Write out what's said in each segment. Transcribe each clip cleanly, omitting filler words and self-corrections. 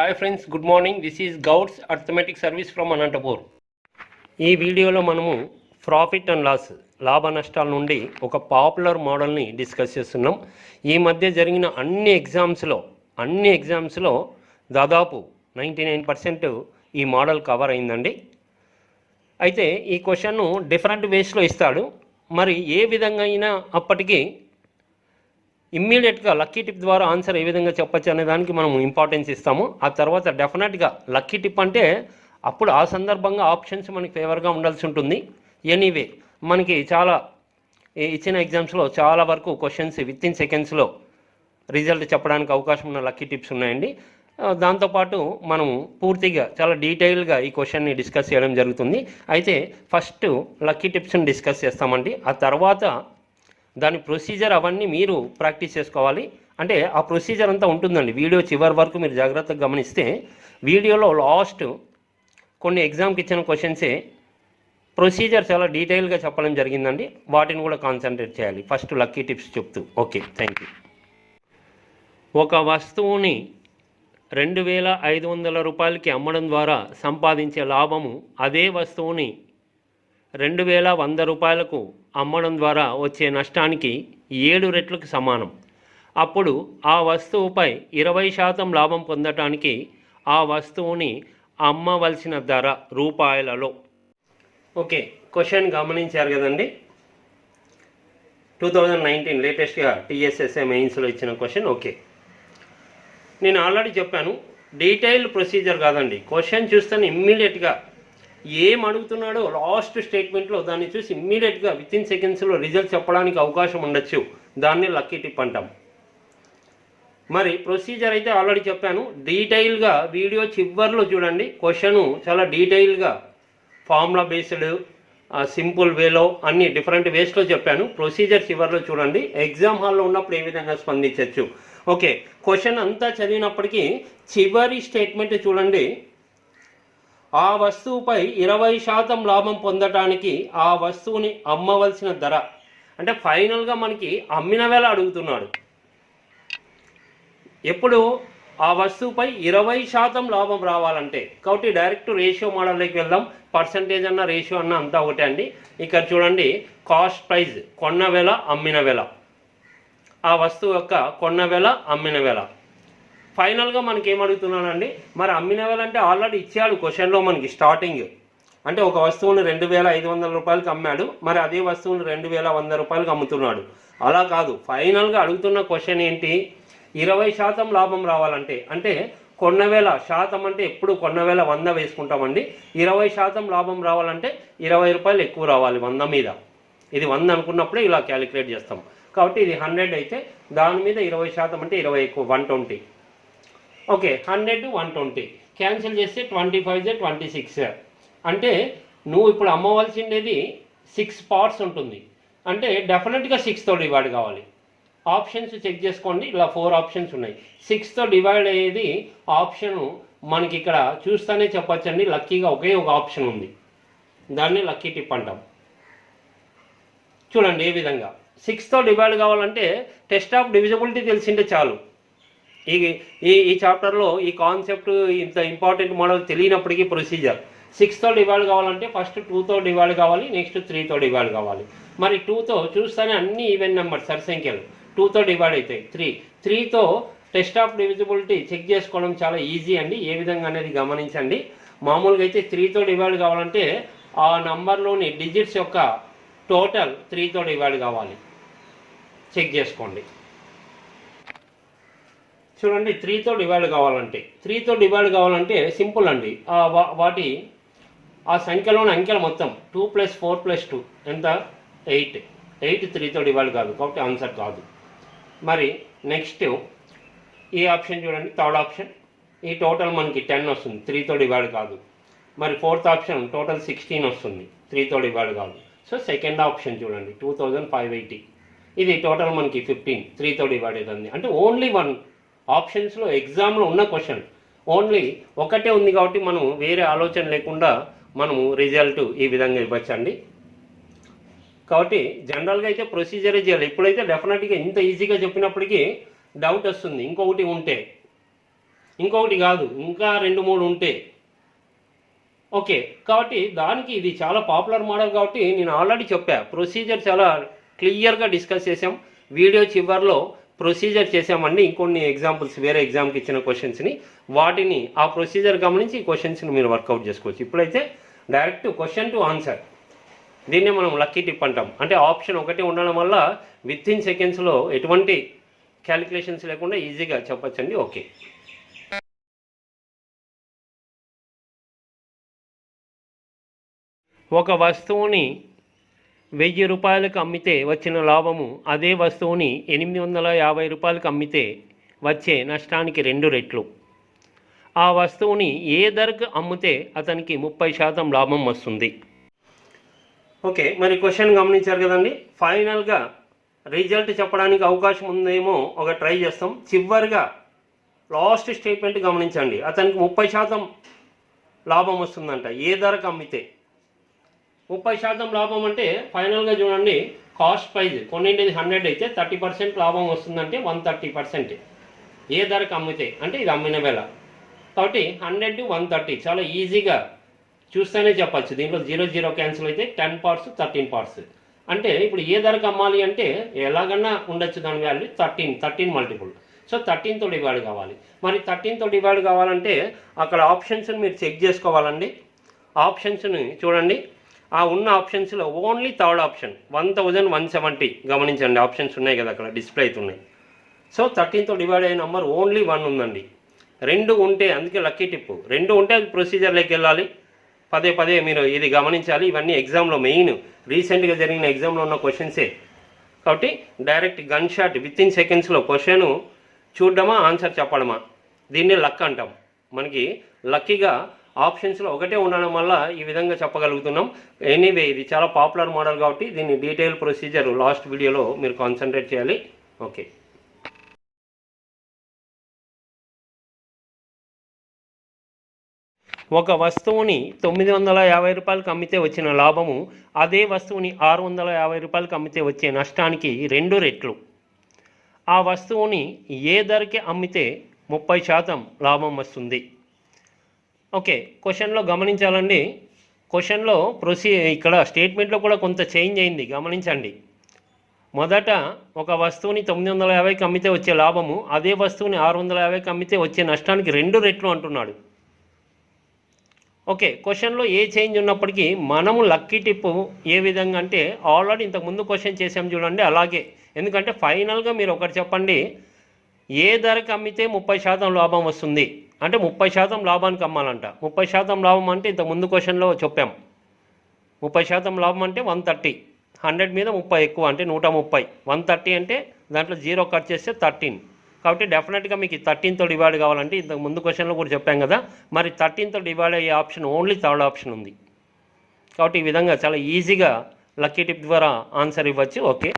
Hi friends, good morning. This is Gouds arithmetic service from Anantapur. ఈ వీడియోలో మనము ప్రాఫిట్ అండ్ లాస్, లాభ నష్టాల నుండి ఒక పాపులర్ మోడల్ని డిస్కస్ చేస్తున్నాం. ఈ మధ్య జరిగిన అన్ని ఎగ్జామ్స్లో దాదాపు 99% ఈ మోడల్ కవర్ అయిందండి. అయితే ఈ క్వశ్చన్ను డిఫరెంట్ వేస్లో ఇస్తాడు. మరి ఏ విధంగా అయినా అప్పటికి ఇమ్మీడియట్గా లక్కీ టిప్ ద్వారా ఆన్సర్ ఏ విధంగా చెప్పచ్చు అనే దానికి మనం ఇంపార్టెన్స్ ఇస్తాము. ఆ తర్వాత డెఫినెట్గా లక్కీ టిప్ అంటే అప్పుడు ఆ సందర్భంగా ఆప్షన్స్ మనకి ఫేవర్గా ఉండాల్సి ఉంటుంది. ఎనీవే మనకి చాలా ఇచ్చిన ఎగ్జామ్స్లో చాలా వరకు క్వశ్చన్స్ విత్ ఇన్ సెకండ్స్లో రిజల్ట్ చెప్పడానికి అవకాశం ఉన్న లక్కీ టిప్స్ ఉన్నాయండి. దాంతోపాటు మనం పూర్తిగా చాలా డీటెయిల్గా ఈ క్వశ్చన్ని డిస్కస్ చేయడం జరుగుతుంది. అయితే ఫస్ట్ లక్కీ టిప్స్ని డిస్కస్ చేస్తామండి. ఆ తర్వాత దాని ప్రొసీజర్ అవన్నీ మీరు ప్రాక్టీస్ చేసుకోవాలి. అంటే ఆ ప్రొసీజర్ అంతా ఉంటుందండి. వీడియో చివరి వరకు మీరు జాగ్రత్తగా గమనిస్తే వీడియోలో లాస్ట్ కొన్ని ఎగ్జామ్కి ఇచ్చిన క్వశ్చన్సే ప్రొసీజర్ చాలా డీటెయిల్గా చెప్పడం జరిగిందండి. వాటిని కూడా కాన్సన్ట్రేట్ చేయాలి. ఫస్ట్ లక్కీ టిప్స్ చెప్తూ. Okay, thank you. ఒక వస్తువుని 2500 రూపాయలకి అమ్మడం ద్వారా సంపాదించే లాభము అదే వస్తువుని 2100 రూపాయలకు అమ్మడం ద్వారా వచ్చే నష్టానికి 7 రెట్లకు సమానం. అప్పుడు ఆ వస్తువుపై 20% లాభం పొందటానికి ఆ వస్తువుని అమ్మవలసిన ధర రూపాయలలో. ఓకే, క్వశ్చన్ గమనించారు కదండి. 2019 లేటెస్ట్గా TSSA మెయిన్స్లో ఇచ్చిన క్వశ్చన్. ఓకే, నేను ఆల్రెడీ చెప్పాను, డీటెయిల్డ్ ప్రొసీజర్ కాదండి. క్వశ్చన్ చూస్తాను ఇమ్మీడియట్గా ఏం అడుగుతున్నాడో లాస్ట్ స్టేట్మెంట్లో దాన్ని చూసి ఇమ్మీడియట్గా విత్ ఇన్ సెకండ్స్లో రిజల్ట్ చెప్పడానికి అవకాశం ఉండొచ్చు. దాన్ని లక్కీ టిప్ అంటాం. మరి ప్రొసీజర్ అయితే ఆల్రెడీ చెప్పాను. డీటెయిల్గా వీడియో చివర్లో చూడండి. క్వశ్చను చాలా డీటెయిల్గా ఫార్ములా బేస్డ్, సింపుల్ వేలో, అన్ని డిఫరెంట్ వేస్లో చెప్పాను. ప్రొసీజర్ చివర్లో చూడండి. ఎగ్జామ్ హాల్లో ఉన్నప్పుడు ఏ విధంగా స్పందించవచ్చు. ఓకే, క్వశ్చన్ అంతా చదివినప్పటికీ చివరి స్టేట్మెంట్ చూడండి. ఆ వస్తువుపై 20% లాభం పొందటానికి ఆ వస్తువుని అమ్మవలసిన ధర, అంటే ఫైనల్గా మనకి అమ్మిన వేళ అడుగుతున్నాడు. ఎప్పుడు ఆ వస్తువుపై 20% లాభం రావాలంటే, కాబట్టి డైరెక్ట్ రేషియో మోడల్లోకి వెళ్దాం. పర్సంటేజ్ అన్న రేషియో అన్న అంతా ఒకటే అండి. ఇక్కడ చూడండి, కాస్ట్ ప్రైజ్ కొన్న వేళ అమ్మిన వేళ, ఆ వస్తువు యొక్క కొన్న వేళ అమ్మిన వేళ. ఫైనల్గా మనకి ఏమడుగుతున్నానండి, మరి అమ్మిన వేళ అంటే ఆల్రెడీ ఇచ్చాడు క్వశ్చన్లో మనకి స్టార్టింగ్. అంటే ఒక వస్తువుని 2500 రూపాయలకి అమ్మాడు, మరి అదే వస్తువుని 2100 రూపాయలకి అమ్ముతున్నాడు. అలా కాదు, ఫైనల్గా అడుగుతున్న క్వశ్చన్ ఏంటి, 20% లాభం రావాలంటే, అంటే కొన్న వేళ శాతం అంటే ఎప్పుడు కొన్న వేళ 100 వేసుకుంటామండి. 20% లాభం రావాలంటే 20 రూపాయలు ఎక్కువ రావాలి 100 మీద. ఇది 100 అనుకున్నప్పుడే ఇలా క్యాలిక్యులేట్ చేస్తాం. కాబట్టి ఇది 100 అయితే దాని మీద 20% అంటే 20 ఎక్కువ, 120. ఓకే, 100 to 120 క్యాన్సిల్ చేస్తే 25 26. అంటే నువ్వు ఇప్పుడు అమ్మవలసిండేది 6 పార్ట్స్ ఉంటుంది. అంటే డెఫినెట్గా 6తో డివైడ్ కావాలి. ఆప్షన్స్ చెక్ చేసుకోండి. ఇలా 4 ఆప్షన్స్ ఉన్నాయి. 6తో డివైడ్ అయ్యేది ఆప్షను మనకి ఇక్కడ చూస్తేనే చెప్పచ్చండి. లక్కీగా ఒకే ఒక ఆప్షన్ ఉంది, దాన్ని లక్కీ టిప్ అంటాం. చూడండి ఏ విధంగా 6తో డివైడ్ కావాలంటే టెస్ట్ ఆఫ్ డివిజిబిలిటీ తెలిసింటే చాలు. ఈ చాప్టర్లో ఈ కాన్సెప్ట్ ఇంత ఇంపార్టెంట్ మోడల్ తెలియనప్పటికీ ప్రొసీజర్ 6తో డివైడ్ కావాలంటే ఫస్ట్ 2తో డివైడ్ కావాలి, నెక్స్ట్ 3తో డివైడ్ కావాలి. మరి 2తో చూస్తేనే అన్ని ఈవెన్ నెంబర్ సరిసంఖ్యలు 2తో డివైడ్ అవుతాయి. 3తో టెస్ట్ ఆఫ్ డివిజిబిలిటీ చెక్ చేసుకోవడం చాలా ఈజీ అండి. ఏ విధంగా అనేది గమనించండి. మామూలుగా అయితే 3తో డివైడ్ కావాలంటే ఆ నంబర్లోని డిజిట్స్ యొక్క టోటల్ 3తో డివైడ్ కావాలి. చెక్ చేసుకోండి. చూడండి, 3తో డివైడ్ కావాలంటే సింపుల్ అండి. వాటి ఆ సంఖ్యలోని అంకెలు మొత్తం 2 + 4 + 2 ఎంత 8. 8 3తో డివైడ్ కాదు, కాబట్టి ఆన్సర్ కాదు. మరి నెక్స్ట్ ఈ ఆప్షన్ చూడండి, థర్డ్ ఆప్షన్. ఈ టోటల్ మనకి 10 వస్తుంది, 3తో డివైడ్ కాదు. మరి ఫోర్త్ ఆప్షన్ టోటల్ 16 వస్తుంది, 3తో డివైడ్ కాదు. సో సెకండ్ ఆప్షన్ చూడండి, 2580. ఇది టోటల్ మనకి 15, 3తో డివైడ్ అవుతుంది. అంటే ఓన్లీ 1 ఆప్షన్స్లో ఎగ్జామ్లో ఉన్న క్వశ్చన్ ఓన్లీ ఒకటే ఉంది. కాబట్టి మనం వేరే ఆలోచన లేకుండా మనము రిజల్ట్ ఈ విధంగా ఇవ్వచ్చండి. కాబట్టి జనరల్గా అయితే ప్రొసీజరే చేయాలి. ఇప్పుడైతే డెఫినెట్గా ఇంత ఈజీగా చెప్పినప్పటికీ డౌట్ వస్తుంది. ఇంకొకటి ఉంటే ఇంకొకటి కాదు, ఇంకా 2-3 ఉంటే. ఓకే, కాబట్టి దానికి ఇది చాలా పాపులర్ మోడల్ కాబట్టి నేను ఆల్రెడీ చెప్పా, ప్రొసీజర్ చాలా క్లియర్గా డిస్కస్ చేసాం. వీడియో చివరిలో ప్రొసీజర్ చేసామండి. ఇంకొన్ని ఎగ్జాంపుల్స్ వేరే ఎగ్జామ్కి ఇచ్చిన క్వశ్చన్స్ని, వాటిని ఆ ప్రొసీజర్ గమనించి ఈ క్వశ్చన్స్ని మీరు వర్కౌట్ చేసుకోవచ్చు. ఇప్పుడైతే డైరెక్ట్ క్వశ్చన్ టు ఆన్సర్. దీన్నే మనం లక్కీ టిప్ అంటాం. అంటే ఆప్షన్ ఒకటి ఉండడం వల్ల విత్ ఇన్ సెకండ్స్లో ఎటువంటి క్యాలిక్యులేషన్స్ లేకుండా ఈజీగా చెప్పచ్చండి. ఓకే, ఒక వస్తువుని 1000 రూపాయలకు అమ్మితే వచ్చిన లాభము అదే వస్తువుని 850 రూపాయలకు అమ్మితే వచ్చే నష్టానికి 2 రెట్లు. ఆ వస్తువుని ఏ ధరకు అమ్మితే అతనికి 30% లాభం వస్తుంది. ఓకే, మరి క్వశ్చన్ గమనించారు కదండి. ఫైనల్గా రిజల్ట్ చెప్పడానికి అవకాశం ఉందేమో ఒక ట్రై చేస్తాం. చివరిగా లాస్ట్ స్టేట్మెంట్ గమనించండి. అతనికి 30% లాభం వస్తుందంట ఏ ధరకు అమ్మితే. 30% లాభం అంటే ఫైనల్గా చూడండి, కాస్ట్ ప్రైజ్ కొన్నింటిది 100 అయితే 30% లాభం వస్తుందంటే 130% ఏ ధరకు అమ్మితే, అంటే ఇది అమ్మిన వేళ. కాబట్టి 100 to 130 చాలా ఈజీగా చూస్తేనే చెప్పచ్చు. దీంట్లో 0 క్యాన్సిల్ అయితే 10 పార్ట్స్ 13 పార్ట్స్. అంటే ఇప్పుడు ఏ ధరకు అమ్మాలి అంటే ఎలాగన్నా ఉండొచ్చు దాని వాల్యూ 13 మల్టిపుల్. సో 13తో డివైడ్ కావాలి. మరి 13తో డివైడ్ కావాలంటే అక్కడ ఆప్షన్స్ని మీరు చెక్ చేసుకోవాలండి. ఆప్షన్స్ని చూడండి. ఆ ఉన్న ఆప్షన్స్లో ఓన్లీ థర్డ్ ఆప్షన్ 1170 గమనించండి. ఆప్షన్స్ ఉన్నాయి కదా అక్కడ డిస్ప్లే అవుతున్నాయి. సో 13తో డివైడ్ అయిన నెంబర్ ఓన్లీ 1 ఉందండి. 2 ఉంటే, అందుకే లక్కీ టిప్పు, 2 ఉంటే అది ప్రొసీజర్లోకి వెళ్ళాలి. పదే మీరు ఇది గమనించాలి. ఇవన్నీ ఎగ్జామ్లో మెయిన్ రీసెంట్గా జరిగిన ఎగ్జామ్లో ఉన్న క్వశ్చన్సే. కాబట్టి direct gun shot with in సెకండ్స్లో క్వశ్చన్ చూడడమా ఆన్సర్ చెప్పడమా, దీన్నే లక్ అంటాం. మనకి లక్కీగా ఆప్షన్స్లో ఒకటే ఉండడం వల్ల ఈ విధంగా చెప్పగలుగుతున్నాం. ఎనీవే ఇది చాలా పాపులర్ మోడల్ కాబట్టి దీన్ని డీటెయిల్ ప్రొసీజర్ లాస్ట్ వీడియోలో మీరు కాన్సన్ట్రేట్ చేయాలి. ఓకే, ఒక వస్తువుని 950 రూపాయలకు అమ్మితే వచ్చిన లాభము అదే వస్తువుని 650 రూపాయలకు అమ్మితే వచ్చే నష్టానికి 2 రెట్లు. ఆ వస్తువుని ఏ ధరకి అమ్మితే 30% లాభం వస్తుంది. ఓకే, క్వశ్చన్లో గమనించాలండి. క్వశ్చన్లో ఇక్కడ స్టేట్మెంట్లో కూడా కొంత చేంజ్ అయింది, గమనించండి. మొదట ఒక వస్తువుని 950కి అమ్మితే వచ్చే లాభము అదే వస్తువుని 650కి అమ్మితే వచ్చే నష్టానికి 2 రెట్లు అంటున్నాడు. ఓకే, క్వశ్చన్లో ఏ చేంజ్ ఉన్నప్పటికీ మనము లక్కీ టిప్పు ఏ విధంగా అంటే ఆల్రెడీ ఇంతకుముందు క్వశ్చన్ చేసాం చూడండి అలాగే. ఎందుకంటే ఫైనల్గా మీరు ఒకటి చెప్పండి, ఏ ధరకు అమ్మితే 30% లాభం వస్తుంది అంటే 30% లాభానికి అమ్మాలంట. 30% లాభం అంటే ఇంతకుముందు క్వశ్చన్లో చెప్పాం. 30% లాభం అంటే 130, 100 మీద 30 ఎక్కువ అంటే 130. 130 అంటే దాంట్లో 0 కట్ చేస్తే 13. కాబట్టి డెఫినెట్గా మీకు 13తో డివైడ్ కావాలంటే ఇంతకు ముందు క్వశ్చన్లో కూడా చెప్పాం కదా. మరి 13తో డివైడ్ అయ్యే ఆప్షన్ ఓన్లీ థర్డ్ ఆప్షన్ ఉంది. కాబట్టి ఈ విధంగా చాలా ఈజీగా లక్కీ టిప్ ద్వారా ఆన్సర్ ఇవ్వచ్చు. ఓకే,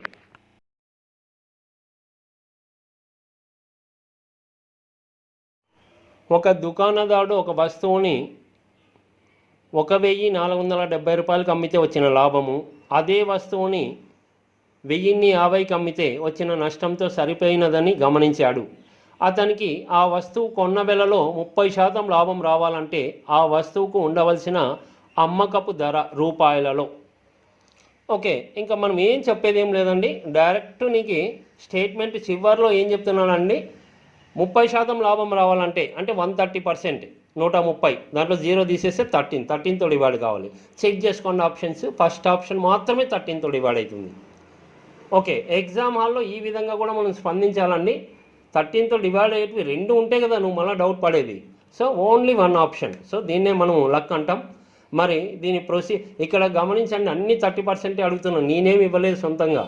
ఒక దుకాణదారుడు ఒక వస్తువుని 1470 రూపాయలకు అమ్మితే వచ్చిన లాభము అదే వస్తువుని 1050కి అమ్మితే వచ్చిన నష్టంతో సరిపోయినదని గమనించాడు. అతనికి ఆ వస్తువు కొన్న వెలలో 30% లాభం రావాలంటే ఆ వస్తువుకు ఉండవలసిన అమ్మకపు ధర రూపాయలలో. ఓకే, ఇంకా మనం ఏం చెప్పేది ఏం లేదండి. డైరెక్ట్ నీకు స్టేట్మెంట్ చివరిలో ఏం చెప్తున్నానండి, 30% లాభం రావాలంటే అంటే 130%, 130, దాంట్లో 0 తీసేస్తే 13తో డివైడ్ కావాలి. చెక్ చేసుకోండి ఆప్షన్స్. ఫస్ట్ ఆప్షన్ మాత్రమే 13తో డివైడ్ అవుతుంది. ఓకే, ఎగ్జామ్ హాల్లో ఈ విధంగా కూడా మనం స్పందించాలండి. 13తో డివైడ్ అయ్యేవి 2 ఉంటే కదా నువ్వు మళ్ళీ డౌట్ పడేది. So only 1 option. సో దీన్నే మనం లక్ అంటాం. మరి దీని ఇక్కడ గమనించండి, అన్ని 30% అడుగుతున్నాను, నేనేమి ఇవ్వలేదు సొంతంగా.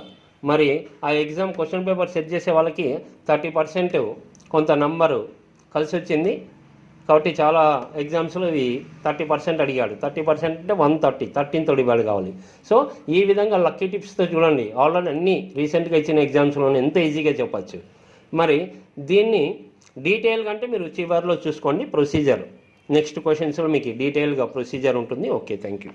మరి ఆ ఎగ్జామ్ క్వశ్చన్ పేపర్ సెట్ చేసే వాళ్ళకి 30% కొంత నంబరు కలిసి వచ్చింది. కాబట్టి చాలా ఎగ్జామ్స్లో ఇవి 30% అడిగాడు. 30% అంటే 130, 13తో డివైడ్ కావాలి. సో ఈ విధంగా లక్కీ టిప్స్తో చూడండి, ఆల్రెడీ అన్ని రీసెంట్గా ఇచ్చిన ఎగ్జామ్స్లోనే ఎంత ఈజీగా చెప్పచ్చు. మరి దీన్ని డీటెయిల్గా అంటే మీరు చివరిలో చూసుకోండి ప్రొసీజర్. నెక్స్ట్ క్వశ్చన్స్లో మీకు డీటెయిల్గా ప్రొసీజర్ ఉంటుంది. Okay, thank you.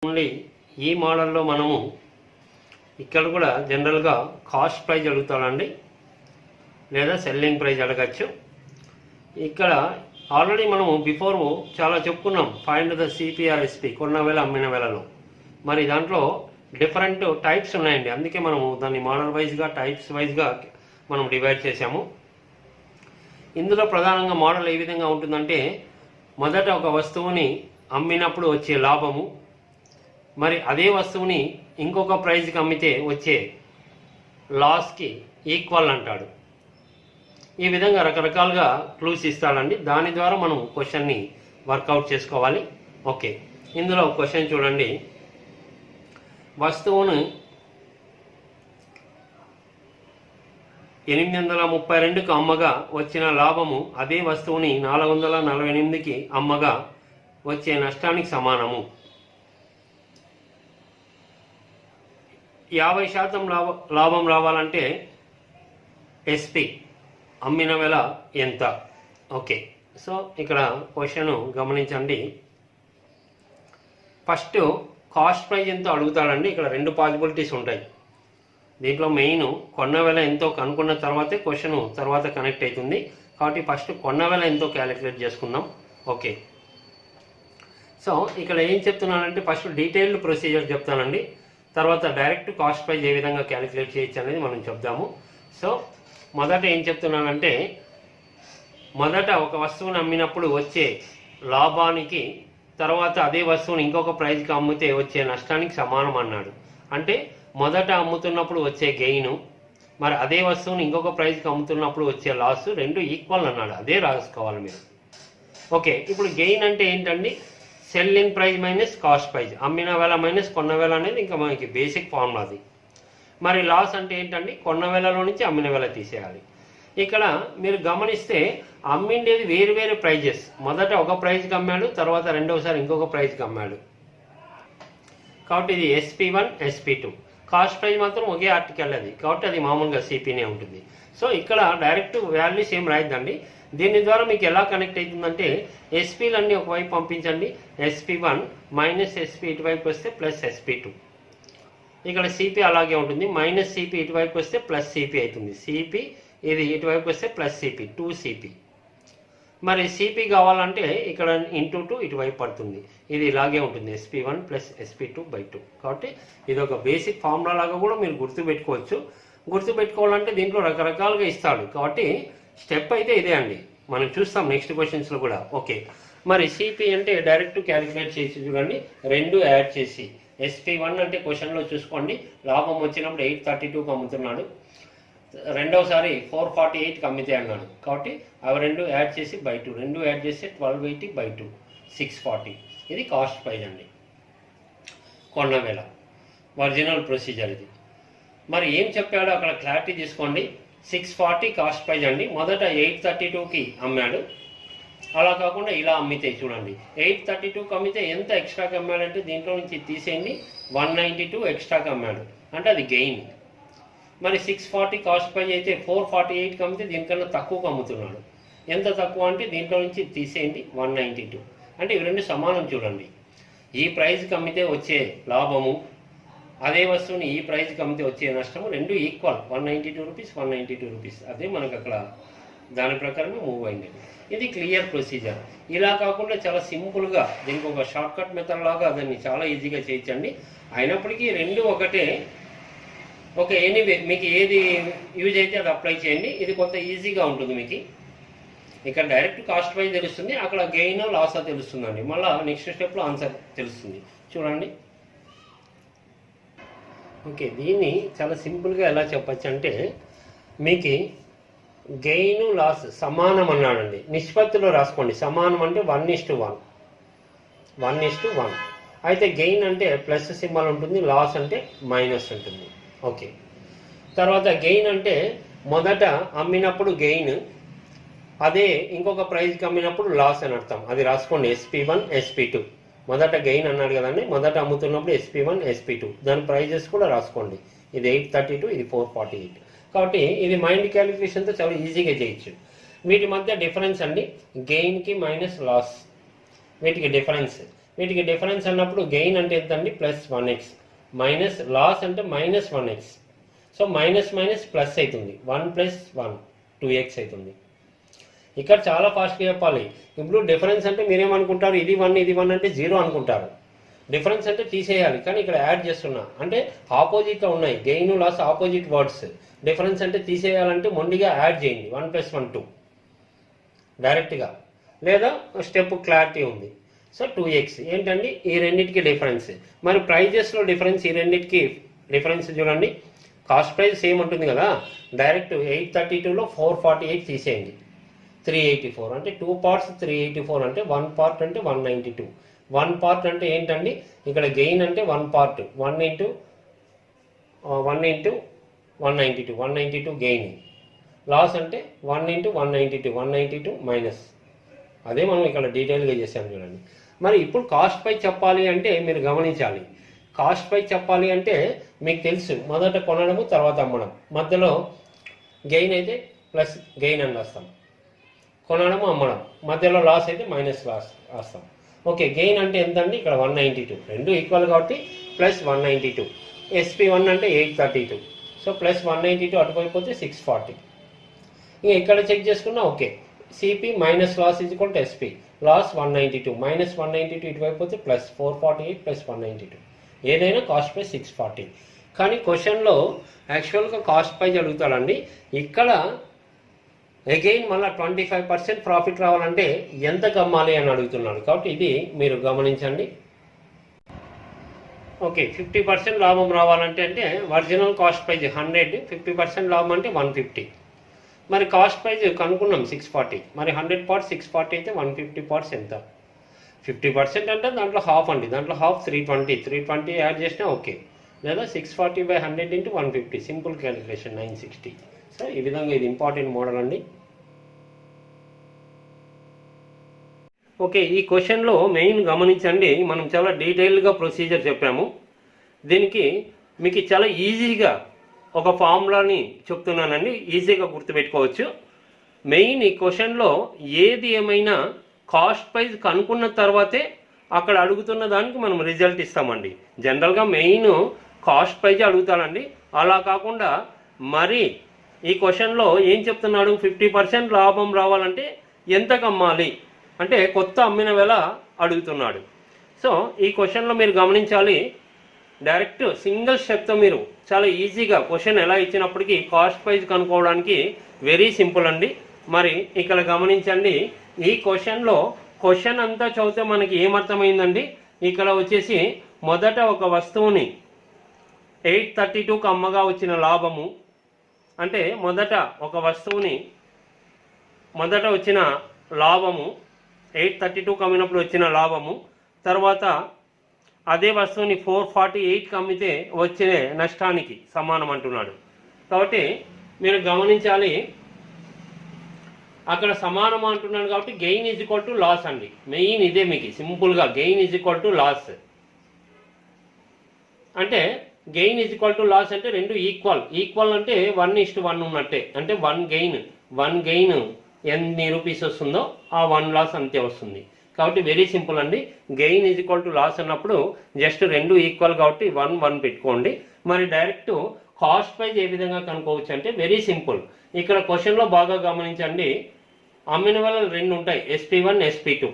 ఓన్లీ ఈ మోడల్లో మనము ఇక్కడ కూడా జనరల్గా కాస్ట్ ప్రైజ్ అడుగుతాడండి, లేదా సెల్లింగ్ ప్రైజ్ అడగచ్చు. ఇక్కడ ఆల్రెడీ మనము బిఫోర్ చాలా చెప్పుకున్నాం, ఫైండ్ ద సిపిఆర్ ఎస్పి, కొన్న వేల అమ్మిన వేలలో. మరి దాంట్లో డిఫరెంట్ టైప్స్ ఉన్నాయండి, అందుకే మనము దాన్ని మోడల్ వైజ్గా టైప్స్ వైజ్గా మనం డివైడ్ చేసాము. ఇందులో ప్రధానంగా మోడల్ ఏ విధంగా ఉంటుందంటే, మొదట ఒక వస్తువుని అమ్మినప్పుడు వచ్చే లాభము, మరి అదే వస్తువుని ఇంకొక ప్రైజ్కి అమ్మితే వచ్చే లాస్కి ఈక్వల్ అంటాడు. ఈ విధంగా రకరకాలుగా క్లూస్ ఇస్తాడండి, దాని ద్వారా మనం క్వశ్చన్ని వర్కౌట్ చేసుకోవాలి. ఓకే, ఇందులో క్వశ్చన్ చూడండి. వస్తువును 832కు అమ్మగా వచ్చిన లాభము అదే వస్తువుని 448కి అమ్మగా వచ్చే నష్టానికి సమానము. 50% లాభం రావాలంటే ఎస్పి అమ్మిన వేల ఎంత? ఓకే, సో ఇక్కడ క్వశ్చన్ గమనించండి. ఫస్ట్ కాస్ట్ ప్రైజ్ ఎంతో అడుగుతాడండి. ఇక్కడ రెండు పాసిబిలిటీస్ ఉంటాయి. దీంట్లో మెయిన్ కొన్న వేల ఎంతో కనుక్కున్న తర్వాతే క్వశ్చన్ తర్వాత కనెక్ట్ అవుతుంది. కాబట్టి ఫస్ట్ కొన్న వేల ఎంతో క్యాలిక్యులేట్ చేసుకుందాం. ఓకే, సో ఇక్కడ ఏం చెప్తున్నానంటే ఫస్ట్ డీటెయిల్డ్ ప్రొసీజర్ చెప్తానండి, తర్వాత డైరెక్ట్ కాస్ట్ ప్రైజ్ ఏ విధంగా క్యాలిక్యులేట్ చేయొచ్చు అనేది మనం చెప్దాము. సో మొదట ఏం చెప్తున్నానంటే, మొదట ఒక వస్తువుని అమ్మినప్పుడు వచ్చే లాభానికి తర్వాత అదే వస్తువుని ఇంకొక ప్రైజ్కి అమ్మితే వచ్చే నష్టానికి సమానం అన్నాడు. అంటే మొదట అమ్ముతున్నప్పుడు వచ్చే గెయిన్, మరి అదే వస్తువుని ఇంకొక ప్రైజ్కి అమ్ముతున్నప్పుడు వచ్చే లాస్ రెండు ఈక్వల్ అన్నాడు. అదే రాసుకోవాలి మీరు. ఓకే, ఇప్పుడు గెయిన్ అంటే ఏంటండి? Selling praise minus cost praise, అమ్మిన వేల మైనస్ కొన్న వేల అనేది ఇంకా మనకి బేసిక్ ఫార్ములా అది. మరి లాస్ అంటే ఏంటండి? కొన్న వేలలో నుంచి అమ్మిన వేల తీసేయాలి. ఇక్కడ మీరు గమనిస్తే అమ్మిండేది వేరు వేరు ప్రైజెస్. మొదట ఒక ప్రైజ్కి అమ్మాడు, తర్వాత రెండవసారి ఇంకొక ప్రైజ్కి అమ్మాడు. కాబట్టి ఇది SP1 SP2. కాస్ట్ ప్రైజ్ మాత్రం ఒకే ఆర్టికల్ అది, కాబట్టి అది మామూలుగా సిపినే ఉంటుంది. సో ఇక్కడ డైరెక్ట్ వాల్యూస్ ఏం రాయద్దండి. దీని ద్వారా మీకు ఎలా కనెక్ట్ అవుతుందంటే, ఎస్పీలన్నీ ఒకవైపు పంపించండి, SP1 మైనస్ SP ఇటువైపు వస్తే ప్లస్ SP2. ఇక్కడ సిపి అలాగే ఉంటుంది, మైనస్ సిపి ఇటువైపు వస్తే ప్లస్ సిపి అవుతుంది. సిపి ఇది ఇటువైపు వస్తే ప్లస్ సిపి, 2CP. మరి సిపి కావాలంటే ఇక్కడ ఇంటూ 2 ఇటువైపు పడుతుంది. ఇది ఇలాగే ఉంటుంది, SP1 ప్లస్ SP2/2. కాబట్టి ఇది ఒక బేసిక్ ఫార్ములా లాగా కూడా మీరు గుర్తుపెట్టుకోవచ్చు. గుర్తుపెట్టుకోవాలంటే దీంట్లో రకరకాలుగా ఇస్తాడు, కాబట్టి స్టెప్ అయితే ఇదే అండి. మనం చూస్తాం నెక్స్ట్ క్వశ్చన్స్లో కూడా. ఓకే, మరి సిపి అంటే డైరెక్ట్ క్యాలిక్యులేట్ చేసి చూడండి, రెండు యాడ్ చేసి. SP1 అంటే క్వశ్చన్లో చూసుకోండి, లాభం వచ్చినప్పుడు 832కి అమ్ముతున్నాడు, రెండవసారి 448కి అమ్మితే అన్నాడు. కాబట్టి అవి రెండు యాడ్ చేసి /2, రెండు యాడ్ చేస్తే 1280/2, 640. ఇది కాస్ట్ ప్రైజ్ అండి, కొన్న వేల ఒరిజినల్ ప్రొసీజర్ ఇది. మరి ఏం చెప్పాడో అక్కడ క్లారిటీ తీసుకోండి. 640 కాస్ట్ ప్రైజ్ అండి. మొదట 832కి అమ్మాడు, అలా కాకుండా ఇలా అమ్మితే చూడండి, 832కి అమ్మితే ఎంత ఎక్స్ట్రాకి అమ్మాడంటే దీంట్లో నుంచి తీసేయండి, 192 ఎక్స్ట్రాకి అమ్మాడు, అంటే అది గెయిన్. మరి 640 కాస్ట్ ప్రైజ్ అయితే 448కి అమ్మితే దీనికన్నా తక్కువకు అమ్ముతున్నాడు. ఎంత తక్కువ అంటే దీంట్లో నుంచి తీసేయండి, 192. అంటే ఇవి రెండు సమానం చూడండి. ఈ ప్రైజ్కి అమ్మితే వచ్చే లాభము, అదే వస్తువుని ఈ ప్రైజ్కి అమ్మితే వచ్చే నష్టము రెండు ఈక్వల్, 192 రూపీస్ 192 రూపీస్. అదే మనకు అక్కడ దాని ప్రకారమే మూవ్ అయింది. ఇది క్లియర్ ప్రొసీజర్. ఇలా కాకుండా చాలా సింపుల్గా దీనికి ఒక షార్ట్ కట్ మెథడ్ లాగా దాన్ని చాలా ఈజీగా చేయొచ్చండి. అయినప్పటికీ రెండు ఒకటే. ఓకే, ఎనీవే మీకు ఏది యూజ్ అయితే అది అప్లై చేయండి. ఇది కొంత ఈజీగా ఉంటుంది మీకు. ఇక్కడ డైరెక్ట్ కాస్ట్ ప్రైజ్ తెలుస్తుంది, అక్కడ గెయిన్ లాస్ తెలుస్తుందండి. మళ్ళీ నెక్స్ట్ స్టెప్లో ఆన్సర్ తెలుస్తుంది చూడండి. ఓకే, దీన్ని చాలా సింపుల్గా ఎలా చెప్పచ్చు అంటే, మీకు గెయిన్ లాస్ సమానం అన్నాడండి. నిష్పత్తిలో రాసుకోండి. సమానం అంటే 1:1, 1:1. అయితే గెయిన్ అంటే ప్లస్ సింబల్ ఉంటుంది, లాస్ అంటే మైనస్ ఉంటుంది. ఓకే, తర్వాత గెయిన్ అంటే మొదట అమ్మినప్పుడు గెయిన్, అదే ఇంకొక ప్రైజ్కి అమ్మినప్పుడు లాస్ అని అర్థం. అది రాసుకోండి, SP1 SP2. మొదట గెయిన్ అన్నాడు కదండి, మొదట అమ్ముతున్నప్పుడు SP1 SP2. దాని ప్రైజెస్ కూడా రాసుకోండి. ఇది 832, ఇది 448. కాబట్టి ఇది మైండ్ క్యాలిక్యులేషన్తో చాలా ఈజీగా చేయొచ్చు. వీటి మధ్య డిఫరెన్స్ అండి, గెయిన్కి మైనస్ లాస్, వీటికి డిఫరెన్స్ అన్నప్పుడు గెయిన్ అంటే ఎంతండి? +1x, మైనస్ లాస్ అంటే -1x. So minus minus plus అవుతుంది, 1 + 1 2x అవుతుంది. ఇక్కడ చాలా ఫాస్ట్గా చెప్పాలి. ఇప్పుడు డిఫరెన్స్ అంటే మీరేమనుకుంటారు, ఇది 1 ఇది 1 అంటే 0 అనుకుంటారు. డిఫరెన్స్ అంటే తీసేయాలి, కానీ ఇక్కడ యాడ్ చేస్తున్నా అంటే ఆపోజిట్గా ఉన్నాయి. Gain loss opposite words. Difference అంటే తీసేయాలంటే మొండిగా యాడ్ చేయండి, 1 + 1 2 డైరెక్ట్గా, లేదా స్టెప్ క్లారిటీ ఉంది. సో 2x ఏంటండి ఈ రెండింటికి డిఫరెన్స్. మరి ప్రైజెస్లో డిఫరెన్స్, ఈ రెండింటికి డిఫరెన్స్ చూడండి. కాస్ట్ ప్రైస్ సేమ్ ఉంటుంది కదా, డైరెక్ట్ 832లో 448 తీసేయండి, 384 అంటే 2 పార్ట్స్ 384 అంటే 1 పార్ట్ అంటే 192. 1 పార్ట్ అంటే ఏంటండి, ఇక్కడ గెయిన్ అంటే 1 పార్ట్ 1 × 192 192 గెయిన్. లాస్ అంటే 1 × 192 మైనస్. అదే మనం ఇక్కడ డీటెయిల్గా చేసాం చూడండి. మరి ఇప్పుడు కాస్ట్ పై చెప్పాలి అంటే మీరు గమనించాలి. కాస్ట్ పై చెప్పాలి అంటే మీకు తెలుసు, మొదట కొనడము తర్వాత అమ్మడం, మధ్యలో గెయిన్ అయితే ప్లస్ గెయిన్ అని రాస్తాం, కొనడము అమ్మడం, మధ్యలో లాస్ అయితే మైనస్ లాస్ రాస్తాం. ఓకే, గెయిన్ అంటే ఎంత అండి, ఇక్కడ 192, రెండు ఈక్వల్ కాబట్టి ప్లస్ 192. SP1 అంటే 832, సో ప్లస్ 192 అటువైపోతే 640. ఇంకా ఇక్కడ చెక్ చేసుకున్నా okay. CP minus loss = SP, loss 192 minus 192 ఇటువైపు పోతే ప్లస్ 448 ప్లస్ 192, ఏదైనా కాస్ట్ ప్రైస్ 640. కానీ క్వశ్చన్లో యాక్చువల్గా కాస్ట్ ప్రైస్ అడుగుతాడండి. ఇక్కడ అగైన్ మళ్ళీ 25% ప్రాఫిట్ రావాలంటే ఎంత కమ్మాలి అని అడుగుతున్నాడు. కాబట్టి ఇది మీరు గమనించండి. ఓకే, 50% లాభం రావాలంటే అంటే ఒరిజినల్ కాస్ట్ ప్రైస్ 100, 50% లాభం అంటే 150. మరి కాస్ట్ ప్రైస్ కనుక్కున్నాం 640, మరి 100 పార్ట్స్ 640 అయితే 150 పార్ట్స్ ఎంత, 50% అంటే దాంట్లో హాఫ్ అండి, దాంట్లో హాఫ్ 320 యాడ్ చేసినా ఓకే, లేదా 640/100 × 150, సింపుల్ క్యాలిక్యులేషన్ 960. సో ఈ విధంగా ఇది ఇంపార్టెంట్ మోడల్ అండి. ఓకే, ఈ క్వశ్చన్లో మెయిన్ గమనించండి, మనం చాలా డీటెయిల్గా ప్రొసీజర్ చెప్పాము. దీనికి మీకు చాలా ఈజీగా ఒక ఫార్ములాని చెప్తున్నానండి, ఈజీగా గుర్తుపెట్టుకోవచ్చు. మెయిన్ ఈ క్వశ్చన్లో ఏది ఏమైనా కాస్ట్ ప్రైస్ కనుక్కున్న తర్వాతే అక్కడ అడుగుతున్న దానికి మనం రిజల్ట్ ఇస్తామండి. జనరల్గా మెయిన్ కాస్ట్ ప్రైజ్ అడుగుతాడండి. అలా కాకుండా మరి ఈ క్వశ్చన్లో ఏం చెప్తున్నాడు, 50% లాభం రావాలంటే ఎంత కమ్మాలి అంటే కొత్త అమ్మిన వేళ అడుగుతున్నాడు. సో ఈ క్వశ్చన్లో మీరు గమనించాలి, డైరెక్ట్ సింగిల్ స్టెప్తో మీరు చాలా ఈజీగా క్వశ్చన్ ఎలా ఇచ్చినప్పటికీ కాస్ట్ ప్రైజ్ కనుక్కోవడానికి వెరీ సింపుల్ అండి. మరి ఇక్కడ గమనించండి, ఈ క్వశ్చన్ అంతా చదివితే మనకి ఏమర్థమైందండి, ఇక్కడ వచ్చేసి మొదట ఒక వస్తువుని 832కు అమ్మగా వచ్చిన లాభము అంటే మొదట వచ్చిన లాభము 832కు అమ్మినప్పుడు వచ్చిన లాభము, తర్వాత అదే వస్తువుని 448కి అమ్మితే వచ్చే నష్టానికి సమానం అంటున్నాడు. కాబట్టి మీరు గమనించాలి, అక్కడ సమానం అంటున్నాడు కాబట్టి గెయిన్ = లాస్ అండి. మెయిన్ ఇదే మీకు సింపుల్గా, గెయిన్ = లాస్ అంటే గెయిన్ = లాస్ అంటే రెండు ఈక్వల్ అంటే 1:1 ఉన్నట్టే. అంటే 1 గెయిన్ ఎన్ని రూపీస్ వస్తుందో ఆ 1 లాస్ అంతే వస్తుంది. కాబట్టి వెరీ సింపుల్ అండి. గెయిన్ = లాస్ అన్నప్పుడు జస్ట్ రెండు ఈక్వల్ కాబట్టి 1 పెట్టుకోండి. మరి డైరెక్ట్ కాస్ట్ ప్రైజ్ ఏ విధంగా కనుక్కోవచ్చు అంటే వెరీ సింపుల్. ఇక్కడ క్వశ్చన్లో బాగా గమనించండి, అమ్మిన వేళ రెండు ఉంటాయి, SP1 SP2.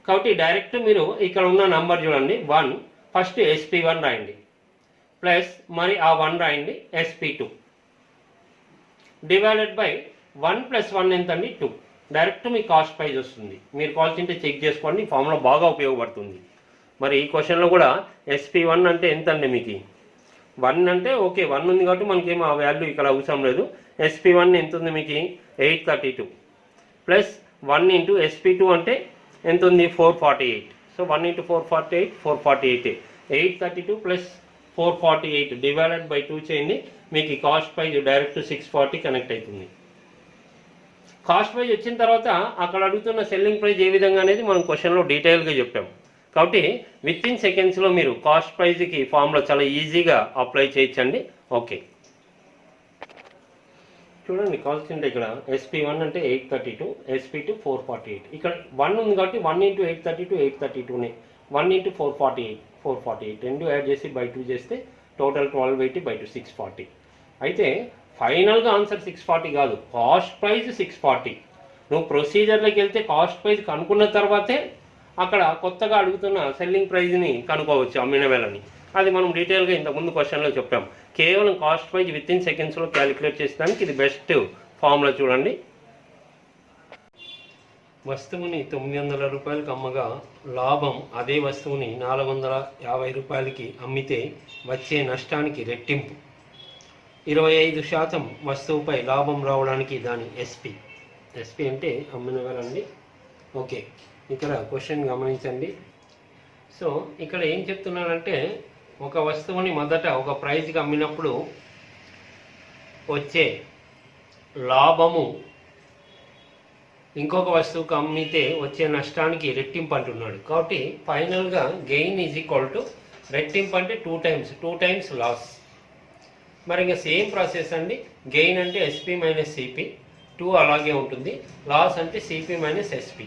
కాబట్టి డైరెక్ట్ మీరు ఇక్కడ ఉన్న నంబర్ చూడండి, 1 ఫస్ట్ SP1 రాయండి, ప్లస్ మరి ఆ 1 రాయండి SP2, డివైడెడ్ బై 1 + 1 ఎంత అండి 2. డైరెక్ట్ మీ కాస్ట్ ప్రైజ్ వస్తుంది. మీరు కావాల్సింటే చెక్ చేసుకోండి, ఫార్ములా బాగా ఉపయోగపడుతుంది. మరి ఈ క్వశ్చన్లో కూడా SP1 అంటే ఎంత అండి, మీకు 1 అంటే ఓకే 1 ఉంది కాబట్టి మనకేమో ఆ వాల్యూ ఇక్కడ అవసరం లేదు. SP1 ఎంత ఉంది మీకు 832, ప్లస్ 1 × SP2 అంటే ఎంత ఉంది 448. సో 1 × 448 448, 832 ప్లస్ 448 డివైడెడ్ బై 2 చేయండి, మీకు కాస్ట్ ప్రైజ్ డైరెక్ట్ 640 కనెక్ట్ అవుతుంది. కాస్ట్ ప్రైజ్ వచ్చిన తర్వాత అక్కడ అడుగుతున్న సెల్లింగ్ ప్రైజ్ ఏ విధంగా అనేది మనం క్వశ్చన్లో డీటెయిల్గా చెప్పాం. కాబట్టి విత్ ఇన్ సెకండ్స్లో మీరు కాస్ట్ ప్రైజ్కి ఫార్ములా చాలా ఈజీగా అప్లై చేయొచ్చండి. ఓకే చూడండి, కావాల్సింటే ఇక్కడ SP1 అంటే 832, SP2 448. ఇక్కడ 1 ఉంది కాబట్టి 1 × 832 832నే 1 × 448 రెండు యాడ్ చేసి బై 2 చేస్తే టోటల్ 1280/2 640. అయితే ఫైనల్గా ఆన్సర్ 640 కాదు, కాస్ట్ ప్రైస్ 640. నువ్వు ప్రొసీజర్లోకి వెళ్తే కాస్ట్ ప్రైస్ కనుక్కున్న తర్వాతే అక్కడ కొత్తగా అడుగుతున్న సెల్లింగ్ ప్రైజ్ని కనుక్కోవచ్చు, అమ్మిన వేలని. అది మనం డీటెయిల్గా ఇంతకుముందు క్వశ్చన్లో చెప్పాం. కేవలం కాస్ట్ ప్రైజ్ విత్ ఇన్ సెకండ్స్లో క్యాలిక్యులేట్ చేసేదానికి ఇది బెస్ట్ ఫార్ములా. చూడండి, వస్తువుని 900 రూపాయలకు అమ్మగా లాభం అదే వస్తువుని 450 రూపాయలకి అమ్మితే వచ్చే నష్టానికి రెట్టింపు. 25% వస్తువుపై లాభం రావడానికి దాని ఎస్పీ అంటే అమ్మిన వేలండి. ఓకే, ఇక్కడ క్వశ్చన్ గమనించండి. సో ఇక్కడ ఏం చెప్తున్నానంటే, ఒక వస్తువుని మొదట ఒక ప్రైజ్కి అమ్మినప్పుడు వచ్చే లాభము ఇంకొక వస్తువుకి అమ్మితే వచ్చే నష్టానికి రెట్టింపు అంటున్నాడు. కాబట్టి ఫైనల్గా గెయిన్ ఈజ్ ఈక్వల్ టు రెట్టింపు అంటే 2 టైమ్స్ లాస్. మరి ఇంకా సేమ్ ప్రాసెస్ అండి. గెయిన్ అంటే ఎస్పీ మైనస్ సిపి, 2 అలాగే ఉంటుంది. లాస్ అంటే సిపి మైనస్ ఎస్పీ.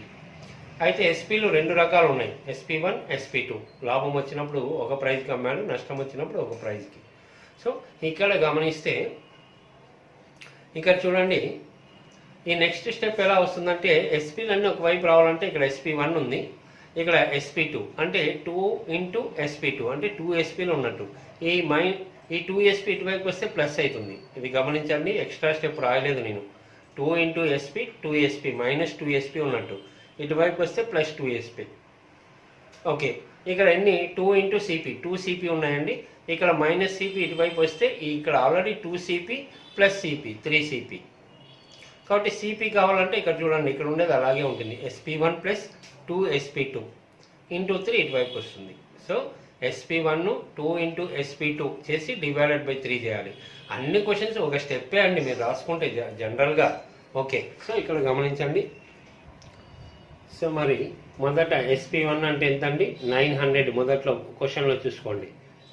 అయితే ఎస్పీలు 2 రకాలు ఉన్నాయి, SP1 SP2. లాభం వచ్చినప్పుడు ఒక ప్రైజ్కి అమ్మాడు, నష్టం వచ్చినప్పుడు ఒక ప్రైజ్కి. సో ఇక్కడ గమనిస్తే ఇక్కడ చూడండి, ఈ నెక్స్ట్ స్టెప్ ఎలా వస్తుందంటే, ఎస్పీలన్నీ ఒకవైపు రావాలంటే ఇక్కడ SP1 ఉంది, ఇక్కడ SP2 అంటే 2 × SP2 అంటే 2 SPలు ఉన్నట్టు. ఈ 2 SP ఇటువైపు వస్తే ప్లస్ అవుతుంది. ఇది గమనించండి, ఎక్స్ట్రా స్టెప్ రాయలేదు నేను. 2 × SP 2 SP -2 SP ఉన్నట్టు, ఇటువైపు వస్తే ప్లస్ 2 SP. ఓకే, ఇక్కడ ఎన్ని 2 × CP 2 CP ఉన్నాయండి. ఇక్కడ మైనస్ CP ఇటువైపు వస్తే ఇక్కడ ఆల్రెడీ 2 CP + CP 3 CP. కాబట్టి సిపి కావాలంటే ఇక్కడ చూడండి, ఇక్కడ ఉండేది అలాగే ఉంటుంది. SP1 + 2 SP2 × 3 ఇటువైపు వస్తుంది. సో SP1 2 × SP2 చేసి ÷ 3 చేయాలి. అన్ని క్వశ్చన్స్ ఒక స్టెప్పే అండి, మీరు రాసుకుంటే జనరల్గా. ఓకే, సో ఇక్కడ గమనించండి. సో మరి మొదట SP1 అంటే ఎంత అండి? 900 మొదట్లో క్వశ్చన్లో చూసుకోండి.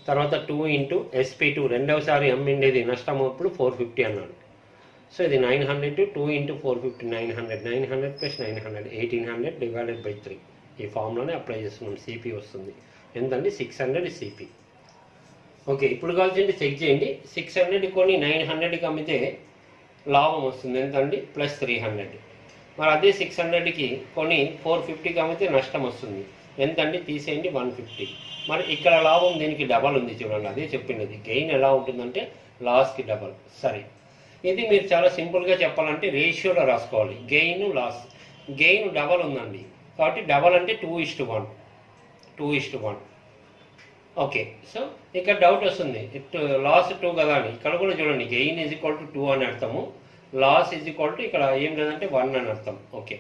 తర్వాత 2 × SP2 రెండవసారి అమ్మిండేది నష్టం అప్పుడు 450 అన్నాడు. సో ఇది 900 2 × 450 900 900 + 900 1800 ÷ 3. ఈ ఫామ్లోనే అప్లై చేస్తున్నాం. సిపి వస్తుంది ఎంతండి? 600 సిపి. ఓకే, ఇప్పుడు కావాల్సింది చెక్ చేయండి. 600 కొని 900కి అమ్మితే లాభం వస్తుంది ఎంతండి? +300. మరి అదే 600కి కొని 450కి అమ్మితే నష్టం వస్తుంది ఎంతండి? తీసేయండి 150. మరి ఇక్కడ లాభం దీనికి డబల్ ఉంది చూడండి, అదే చెప్పింది. గెయిన్ ఎలా ఉంటుందంటే లాస్కి డబల్. సరే, ఇది మీరు చాలా సింపుల్గా చెప్పాలంటే రేషియోలో రాసుకోవాలి. గెయిన్ లాస్, గెయిన్ డబల్ ఉందండి కాబట్టి డబల్ అంటే 2:1 2:1. ఓకే, సో ఇక్కడ డౌట్ వస్తుంది, లాస్ 2 కదా అని. ఇక్కడ కూడా చూడండి, గెయిన్ ఈజ్ ఈక్వల్ టు 2 అని అర్థము, లాస్ ఈజ్ ఈక్వల్ టు ఇక్కడ ఏం లేదంటే 1 అని అర్థం. ఓకే,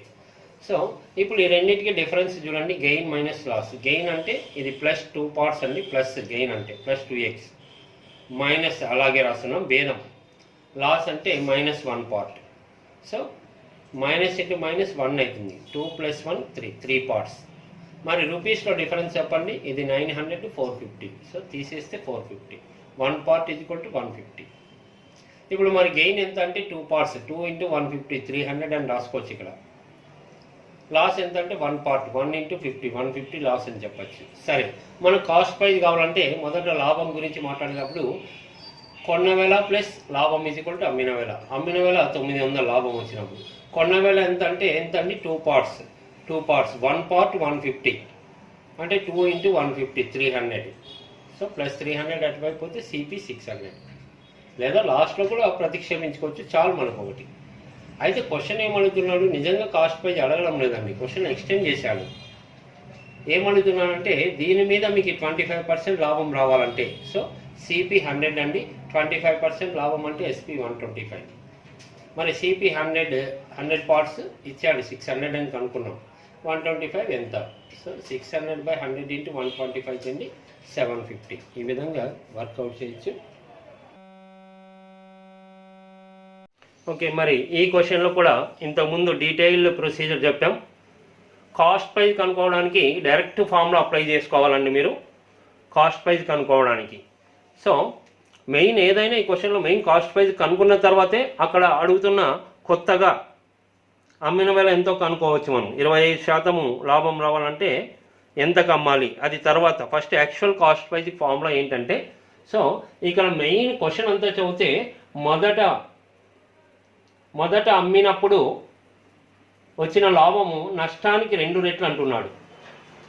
సో ఇప్పుడు ఈ రెండింటికి డిఫరెన్స్ చూడండి, గెయిన్ మైనస్ లాస్. గెయిన్ అంటే ఇది +2 పార్ట్స్ అండి, ప్లస్ గెయిన్ అంటే +2x, మైనస్ అలాగే రాస్తున్నాం భేదం. లాస్ అంటే -1 పార్ట్. సో మైనస్ × -1 అవుతుంది. 2 + 1 3 పార్ట్స్. మరి రూపీస్లో డిఫరెన్స్ చెప్పండి. ఇది 900 450. సో తీసేస్తే 450. 1 పార్ట్ ఈజ్ ఈక్వల్ టు 150. ఇప్పుడు మరి గెయిన్ ఎంత అంటే 2 పార్ట్స్, 2 × 150 300 అని రాసుకోవచ్చు ఇక్కడ. లాస్ ఎంత అంటే 1 పార్ట్ 1 × 50 150 లాస్ అని చెప్పచ్చు. సరే, మనకు కాస్ట్ ప్రైజ్ కావాలంటే మొదట లాభం గురించి మాట్లాడేటప్పుడు కొన్న వేల ప్లస్ లాభం ఈజ్ ఈక్వల్ టు అమ్మిన వేల. అమ్మిన వేల 900 లాభం వచ్చినప్పుడు కొన్న వేల ఎంత అంటే ఎంత అండి? 2 పార్ట్స్ 1 పార్ట్ 150 అంటే 2 × 150 300. సో +300 అటువైపు పోతే సిపి 600. లేదా లాస్ట్లో కూడా ప్రతిక్షేపించుకోవచ్చు, చాలు మనకు ఒకటి. అయితే క్వశ్చన్ ఏమడుగుతున్నాడు? నిజంగా కాస్ట్ ప్రైజ్ అడగడం లేదండి, క్వశ్చన్ ఎక్స్టెండ్ చేశాడు. ఏమడుగుతున్నాడంటే దీని మీద మీకు 25% లాభం రావాలంటే సో సిపి 100 అండి, 25% లాభం అంటే SP 125. మరి సిపి 100 పార్ట్స్ ఇచ్చాడు, 600 అని కనుక్కున్నాం. 125 ఎంత? సో 600/100 × 125 చేయండి 750. ఈ విధంగా వర్కౌట్ చేయొచ్చు. ఓకే, మరి ఈ క్వశ్చన్లో కూడా ఇంతకుముందు డీటెయిల్డ్ ప్రొసీజర్ చెప్పాం. కాస్ట్ ప్రైజ్ కనుక్కోవడానికి డైరెక్ట్ ఫామ్లో అప్లై చేసుకోవాలండి మీరు కాస్ట్ ప్రైజ్ కనుక్కోవడానికి. సో మెయిన్ ఏదైనా ఈ క్వశ్చన్లో మెయిన్ కాస్ట్ ప్రైజ్ కనుక్కున్న తర్వాతే అక్కడ అడుగుతున్న కొత్తగా అమ్మిన వేల ఎంతో కనుక్కోవచ్చు మనం. 25% లాభం రావాలంటే ఎంతకు అమ్మాలి అది తర్వాత. First actual cost praise formula ఏంటంటే, సో ఇక్కడ మెయిన్ క్వశ్చన్ అంతా చదివితే మొదట అమ్మినప్పుడు వచ్చిన లాభము నష్టానికి 2 రెట్లు అంటున్నాడు.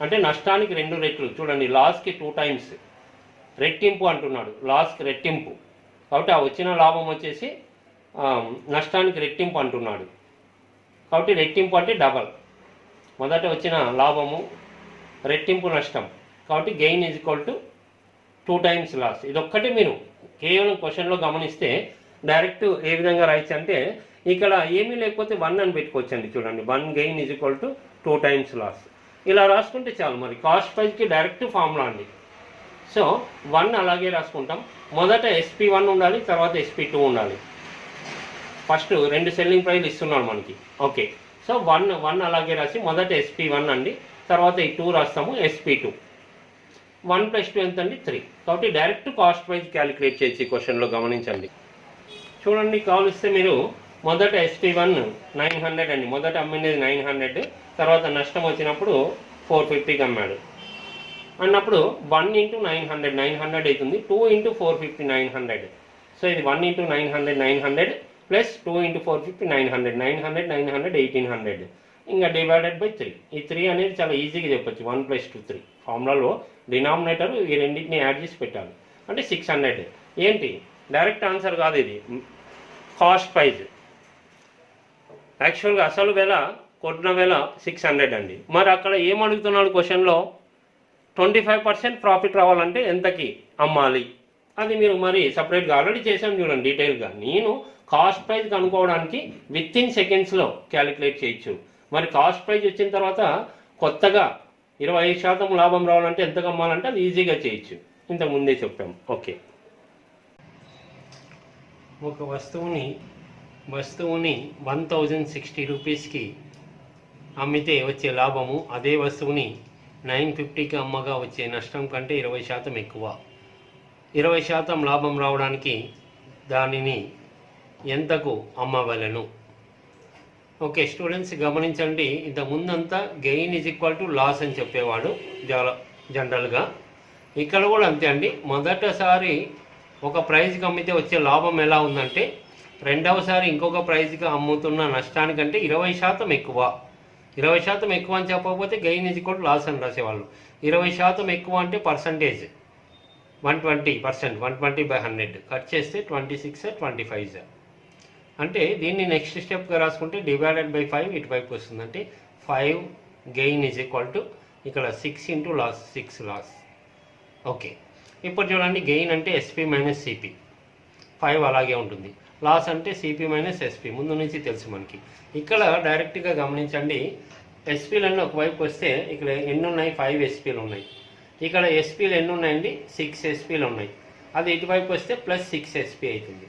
అంటే నష్టానికి 2 రెట్లు, చూడండి లాస్కి 2 టైమ్స్ రెట్టింపు అంటున్నాడు, లాస్కి రెట్టింపు. కాబట్టి ఆ వచ్చిన లాభం వచ్చేసి నష్టానికి రెట్టింపు అంటున్నాడు. కాబట్టి రెట్టింపు అంటే డబల్, మొదట వచ్చిన లాభము రెట్టింపు నష్టం. కాబట్టి gain is equal to 2 times loss. ఇదొక్కటి మీరు కేవలం క్వశ్చన్లో గమనిస్తే డైరెక్ట్ ఏ విధంగా రాయొచ్చు అంటే, ఇక్కడ ఏమీ లేకపోతే 1 అని పెట్టుకోవచ్చండి. చూడండి 1 gain is equal to 2 times loss. ఇలా రాసుకుంటే చాలు. మరి కాస్ట్ ప్రైజ్కి డైరెక్ట్ ఫార్ములా అండి. సో 1 అలాగే రాసుకుంటాం. మొదట SP1 ఉండాలి, తర్వాత SP2 ఉండాలి. ఫస్ట్ 2 సెల్లింగ్ ప్రైజ్లు ఇస్తున్నాడు మనకి. ఓకే, సో 1 అలాగే రాసి మొదట SP1 అండి, తర్వాత ఈ 2 రాస్తాము SP2. 1 + 2 ఎంత అండి? 3. కాబట్టి డైరెక్ట్ కాస్ట్ ప్రైజ్ క్యాలిక్యులేట్ చేసి క్వశ్చన్లో గమనించండి. చూడండి, కావలిస్తే మీరు మొదట SP1 900 అండి, మొదట అమ్మినది 900, తర్వాత నష్టం వచ్చినప్పుడు 450కి అమ్మాడు అన్నప్పుడు 1 × 900 900 అవుతుంది, 2 × 450 900. సో ఇది 1 × 900 900 ప్లస్ 2 × 450 900 900 900 1800, ఇంకా డివైడెడ్ బై 3. ఈ 3 అనేది చాలా ఈజీగా చెప్పొచ్చు. 1 + 2 3 ఫార్ములాలో డినామినేటర్ ఈ రెండింటిని యాడ్ చేసి పెట్టాలి. అంటే 600. ఏంటి డైరెక్ట్ ఆన్సర్ కాదు, ఇది కాస్ట్ ప్రైజ్. యాక్చువల్గా అసలు వెల కొట్టిన వెల 600 అండి. మరి అక్కడ ఏం అడుగుతున్నాడు క్వశ్చన్లో, 25% ప్రాఫిట్ రావాలంటే ఎంతకి అమ్మాలి, అది మీరు మరి సపరేట్గా ఆల్రెడీ చేసాం చూడండి డీటెయిల్గా. నేను కాస్ట్ ప్రైజ్ కనుక్కోవడానికి వితిన్ సెకండ్స్లో క్యాలిక్యులేట్ చేయొచ్చు. మరి కాస్ట్ ప్రైజ్ వచ్చిన తర్వాత కొత్తగా 25% లాభం రావాలంటే ఎంతకు అమ్మాలంటే అది ఈజీగా చేయొచ్చు, ఇంతకు ముందే చెప్పాము. ఓకే, ఒక వస్తువుని 1060 రూపీస్కి అమ్మితే వచ్చే లాభము అదే వస్తువుని 950కి అమ్మగా వచ్చే నష్టం కంటే 20% ఎక్కువ. 20% లాభం రావడానికి దానిని ఎంతకు అమ్మవలను? ఓకే స్టూడెంట్స్ గమనించండి, ఇంతకుముందంతా gain is equal to loss అని చెప్పేవాడు జనరల్గా. ఇక్కడ కూడా అంతే అండి. మొదటిసారి ఒక ప్రైజ్కి అమ్మితే వచ్చే లాభం ఎలా ఉందంటే, రెండవసారి ఇంకొక ప్రైజ్కి అమ్ముతున్న నష్టానికంటే 20% ఎక్కువ. 20% ఎక్కువ అని చెప్పకపోతే gain is equal to loss అని రాసేవాళ్ళు. 20% ఎక్కువ అంటే పర్సంటేజ్ 120%, 120/100 కట్ చేస్తే 26 25. అంటే దీన్ని నెక్స్ట్ స్టెప్గా రాసుకుంటే డివైడెడ్ బై 5 ఇటువైపు వస్తుంది. అంటే 5 గెయిన్ ఈజ్ ఈక్వల్ టు ఇక్కడ 6 × లాస్, 6 లాస్. ఓకే, ఇప్పుడు చూడండి, గెయిన్ అంటే SP - CP, 5 అలాగే ఉంటుంది. లాస్ అంటే CP - SP, ముందు నుంచి తెలుసు మనకి. ఇక్కడ డైరెక్ట్గా గమనించండి, SPలన్నీ ఒకవైపు వస్తే ఇక్కడ ఎన్ని ఉన్నాయి? 5 SPలు ఉన్నాయి. ఇక్కడ SPలు ఎన్ని ఉన్నాయండి? 6 SPలు ఉన్నాయి. అది ఇటువైపు వస్తే ప్లస్ 6 SP అవుతుంది.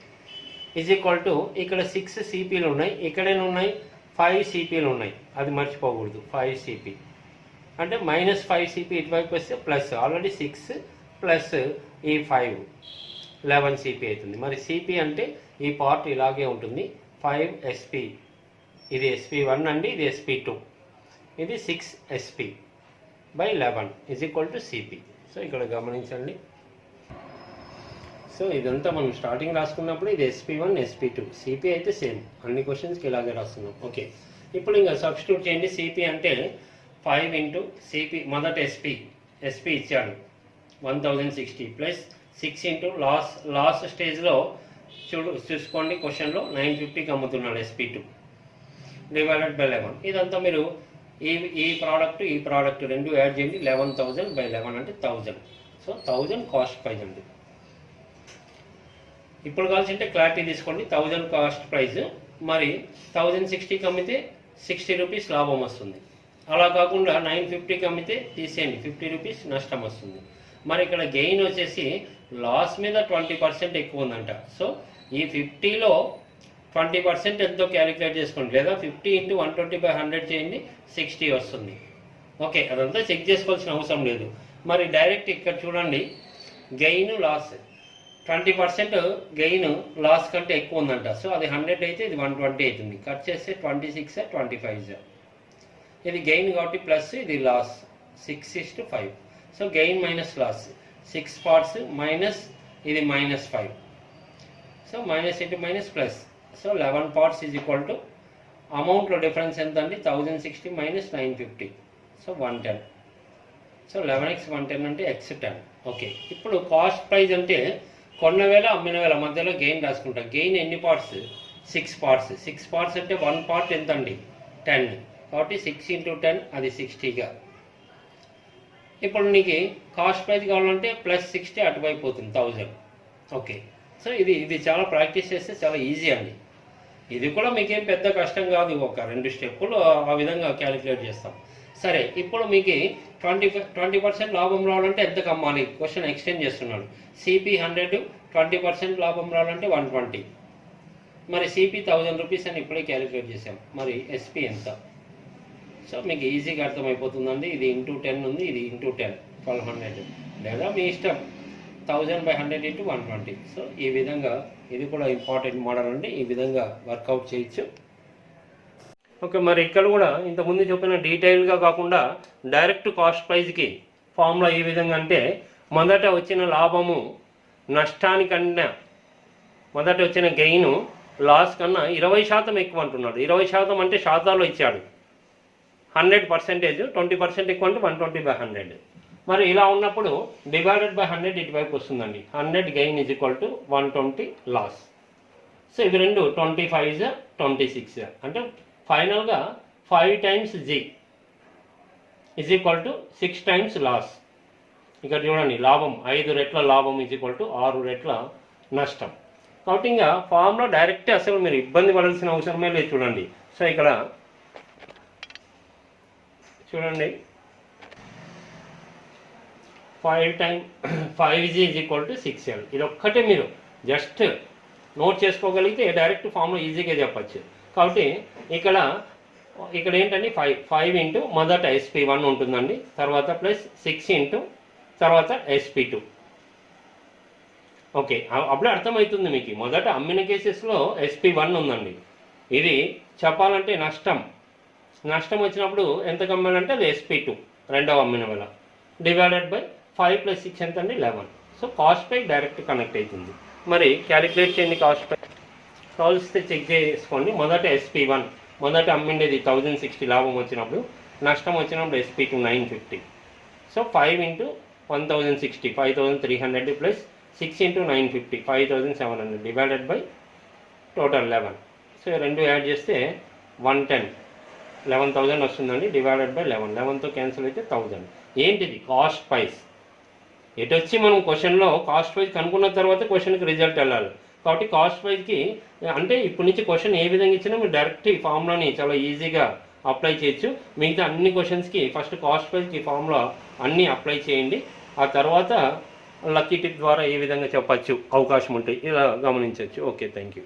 ఈజ్ ఈక్వల్ టు ఇక్కడ 6 CPలు ఉన్నాయి, ఇక్కడేనా ఉన్నాయి? 5 CPలు ఉన్నాయి, అది మర్చిపోకూడదు. 5 CP అంటే -5 CP ఇటువైపు వస్తే ప్లస్, ఆల్రెడీ 6 ప్లస్ ఈ 5 11 CP అవుతుంది. మరి CP అంటే ఈ పార్ట్ ఇలాగే ఉంటుంది. 5 SP, ఇది SP1 అండి, ఇది SP2, ఇది 6 SP/11 is equal to CP. So ఇక్కడ గమనించండి. సో ఇదంతా మనం స్టార్టింగ్ రాసుకున్నప్పుడు ఇది SP1 SP2, CP అయితే సేమ్, అన్ని క్వశ్చన్స్కి ఇలాగే రాస్తున్నాం. ఓకే, ఇప్పుడు ఇంకా సబ్స్టిట్యూట్ చేయండి. CP అంటే 5 × CP, మొదట SP ఇచ్చాడు 1060 ప్లస్ 6 × లాస్ స్టేజ్లో చూసుకోండి క్వశ్చన్లో 950కి అమ్ముతున్నాడు SP2 డివైడెడ్ బై 11. ఇదంతా మీరు ఈ ప్రోడక్ట్ రెండు యాడ్ చేయండి. 11,000/11 అంటే 1000. సో 1000 కాస్ట్ ప్రైజ్ అండి. ఇప్పుడు కావాల్సింటే క్లారిటీ తీసుకోండి. 1000 కాస్ట్ ప్రైజ్, మరి 1060కి అమ్మితే 60 రూపీస్ లాభం వస్తుంది. అలా కాకుండా 950కి అమ్మితే తీసేయండి, 50 రూపీస్ నష్టం వస్తుంది. మరి ఇక్కడ గెయిన్ వచ్చేసి లాస్ మీద 20% ఎక్కువ ఉందంట. సో ఈ 50లో 20% ఎంతో క్యాలిక్యులేట్ చేసుకోండి, లేదా 50 × 120/100 చేయండి, 60 వస్తుంది. ఓకే, అదంతా చెక్ చేసుకోవాల్సిన అవసరం లేదు. మరి డైరెక్ట్ ఇక్కడ చూడండి, గెయిన్ లాస్ 20% గెయిన్ లాస్ కంటే ఎక్కువ ఉందంట. సో అది 100 అయితే ఇది 120 అవుతుంది. కట్ చేస్తే 26 25. ఇది గెయిన్ కాబట్టి ప్లస్, ఇది loss. 6:5. So gain minus loss 6 parts minus ఇది -5. So minus into minus plus. So 11 parts is equal to అమౌంట్లో డిఫరెన్స్ ఎంత అండి 1060 మైనస్ 950. సో 110. సో 11x 110 అంటే x10. ఓకే, ఇప్పుడు కాస్ట్ ప్రైస్ అంటే కొన్న వేల అమ్మిన వేల మధ్యలో గెయిన్ రాసుకుంటాం. గెయిన్ ఎన్ని పార్ట్స్ 6 పార్ట్స్. 6 పార్ట్స్ అంటే 1 పార్ట్ ఎంత అండి 10. కాబట్టి 6 × 10 అది 60గా. ఇప్పుడు నీకు కాస్ట్ ప్రైస్ కావాలంటే +60 అటువైపు పోతుంది 1000. ఓకే, సో ఇది చాలా ప్రాక్టీస్ చేస్తే చాలా ఈజీ అండి. ఇది కూడా మీకేం పెద్ద కష్టం కాదు, ఒక 2 స్టెప్పులు ఆ విధంగా క్యాలిక్యులేట్ చేస్తాం. సరే, ఇప్పుడు మీకు 20% లాభం రావాలంటే ఎంతకు అమ్మాలి? క్వశ్చన్ ఎక్స్టెండ్ చేస్తున్నాడు. సిపి 100, 20% లాభం రావాలంటే 120. మరి సిపి 1000 రూపీస్ అని ఇప్పుడే క్యాలిక్యులేట్ చేసాం. మరి ఎస్పి ఎంత? సో మీకు ఈజీగా అర్థమైపోతుందండి. ఇది × 10 ఉంది, ఇది × 10 1200, లేదా మీ ఇష్టం 1000/100 × 120. సో ఈ విధంగా ఇది కూడా ఇంపార్టెంట్ మోడల్ అండి. ఈ విధంగా వర్కౌట్ చేయొచ్చు. ఓకే, మరి ఇక్కడ కూడా ఇంతకుముందు చెప్పిన డీటెయిల్గా కాకుండా డైరెక్ట్ కాస్ట్ ప్రైజ్కి ఫార్ములా ఈ విధంగా అంటే మొదట వచ్చిన లాభము నష్టానికన్నా మొదట వచ్చిన గెయిన్ లాస్ కన్నా 20% ఎక్కువ అంటున్నాడు. 20% అంటే శాతాల్లో ఇచ్చాడు. 100%, 20% ఎక్కువ అంటే 120/100. మరి ఇలా ఉన్నప్పుడు /100 ఇటువైపు వస్తుందండి. 100 gain is equal to 120 loss. So ఇవి రెండు 25 26 అంటే ఫైనల్గా 5 times G is equal to 6 times loss. ఇక్కడ చూడండి, లాభం 5 రెట్ల లాభం ఈజ్ ఈక్వల్ టు 6 రెట్ల నష్టం. కాబట్టి ఇంకా ఫామ్లో డైరెక్ట్ అసలు మీరు ఇబ్బంది పడాల్సిన అవసరమే లేదు. చూడండి, సో ఇక్కడ చూడండి 5G is equal to 6L. ఇది ఒక్కటే మీరు జస్ట్ నోట్ చేసుకోగలిగితే డైరెక్ట్ ఫామ్లో ఈజీగా చెప్పచ్చు. కాబట్టి ఇక్కడ ఏంటంటే 5 ఇంటూ మొదట SP1 ఉంటుందండి, తర్వాత +6 ఇంటూ తర్వాత SP2. ఓకే, అప్పుడే అర్థమవుతుంది మీకు. మొదట అమ్మిన కేసెస్లో SP1 ఉందండి. ఇది చెప్పాలంటే నష్టం వచ్చినప్పుడు ఎంత అమ్మాలంటే అది SP2 రెండవ అమ్మిన వేళ /5 + 6 ఎంత అండి 11. సో కాస్ట్ పై డైరెక్ట్ కనెక్ట్ అవుతుంది. మరి క్యాలిక్యులేట్ చేయండి కాస్ట్ పై. కాల్స్తే చెక్ చేసుకోండి. మొదట SP1 మొదట అమ్మిండేది 1060 లాభం వచ్చినప్పుడు, నష్టం వచ్చినప్పుడు SP2 950. So 5 into 1060 5300 + 6 into 950 5700 total 11. So రెండు యాడ్ చేస్తే 110 11,000 వస్తుందండి. /11 11తో క్యాన్సిల్ అయితే 1000. ఏంటిది కాస్ట్ ప్రైస్. ఎటు వచ్చి మనం క్వశ్చన్లో కాస్ట్ ప్రైస్ కనుక్కున్న తర్వాత క్వశ్చన్కి రిజల్ట్ వెళ్ళాలి. కాబట్టి కాస్ట్ ప్రైస్కి అంటే ఇప్పటి నుంచి క్వశ్చన్ ఏ విధంగా ఇచ్చినా మీరు డైరెక్ట్ ఈ ఫార్ములాని చాలా ఈజీగా అప్లై చేయొచ్చు. మిగతా అన్ని క్వశ్చన్స్కి ఫస్ట్ కాస్ట్ ప్రైస్కి ఫార్ములా అన్నీ అప్లై చేయండి. ఆ తర్వాత లక్కీ టిప్ ద్వారా ఏ విధంగా చెప్పచ్చు అవకాశం ఉంటే ఇలా గమనించవచ్చు. Okay, thank you.